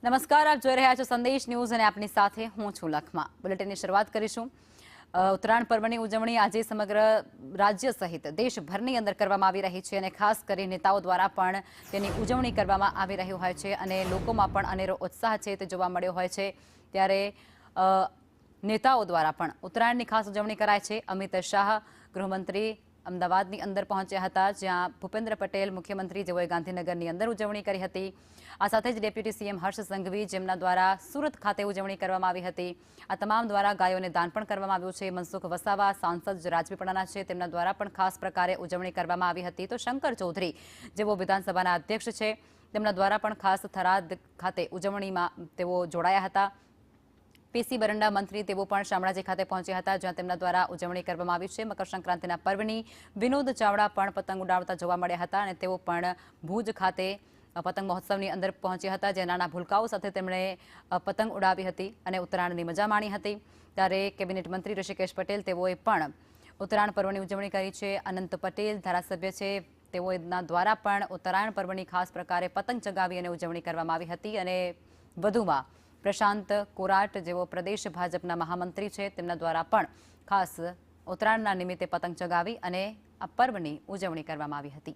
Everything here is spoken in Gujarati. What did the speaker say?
નમસ્કાર, આપ જોઈ રહ્યા છો સંદેશ ન્યૂઝ અને આપની સાથે હું છું લખમા. બુલેટિનની શરૂઆત કરીશું. ઉત્તરાયણ પર્વની ઉજવણી આજે સમગ્ર રાજ્ય સહિત દેશભરની અંદર કરવામાં આવી રહી છે અને ખાસ કરી નેતાઓ દ્વારા પણ તેની ઉજવણી કરવામાં આવી રહી હોય છે અને લોકોમાં પણ અનેરો ઉત્સાહ છે તે જોવા મળ્યો હોય છે. ત્યારે નેતાઓ દ્વારા પણ ઉત્તરાયણની ખાસ ઉજવણી કરાય છે. અમિત શાહ ગૃહમંત્રી અમદાવાદની અંદર પહોંચ્યા હતા, જ્યાં ભૂપેન્દ્ર પટેલ મુખ્યમંત્રી જેઓએ ગાંધીનગરની અંદર ઉજવણી કરી હતી. આ સાથે જ ડેપ્યુટી સીએમ હર્ષ સંઘવી જેમના દ્વારા સુરત ખાતે ઉજવણી કરવામાં આવી હતી. આ તમામ દ્વારા ગાયોને દાન પણ કરવામાં આવ્યું છે. મનસુખ વસાવા સાંસદ રાજપીપળાના છે, તેમના દ્વારા પણ ખાસ પ્રકારે ઉજવણી કરવામાં આવી હતી. તો શંકર ચૌધરી જેઓ વિધાનસભાના અધ્યક્ષ છે, તેમના દ્વારા પણ ખાસ થરાદ ખાતે ઉજવણીમાં તેઓ જોડાયા હતા. પીસી બરંડા મંત્રી તેઓ પણ શામળાજી ખાતે પહોંચ્યા હતા, જ્યાં તેમના દ્વારા ઉજવણી કરવામાં આવી છે. મકર સંક્રાંતિના પર્વની વિનોદ ચાવડા પણ પતંગ ઉડાવતા જોવા મળ્યા હતા અને તેઓ પણ ભુજ ખાતે પતંગ મહોત્સવની અંદર પહોંચ્યા હતા, જ્યાં નાના ભૂલકાઓ સાથે તેમણે પતંગ ઉડાવી હતી અને ઉત્તરાયણની મજા માણી હતી. ત્યારે કેબિનેટ મંત્રી ઋષિકેશ પટેલ તેઓએ પણ ઉત્તરાયણ પર્વની ઉજવણી કરી છે. અનંત પટેલ ધારાસભ્ય છે, તેઓના દ્વારા પણ ઉત્તરાયણ પર્વની ખાસ પ્રકારે પતંગ ચગાવી અને ઉજવણી કરવામાં આવી હતી. અને વધુમાં પ્રશાંત કોરાટ જેઓ પ્રદેશ ભાજપના મહામંત્રી છે, તેમના દ્વારા પણ ખાસ ઉત્તરાયણના નિમિત્તે પતંગ ચગાવી અને આ પર્વની ઉજવણી કરવામાં આવી હતી.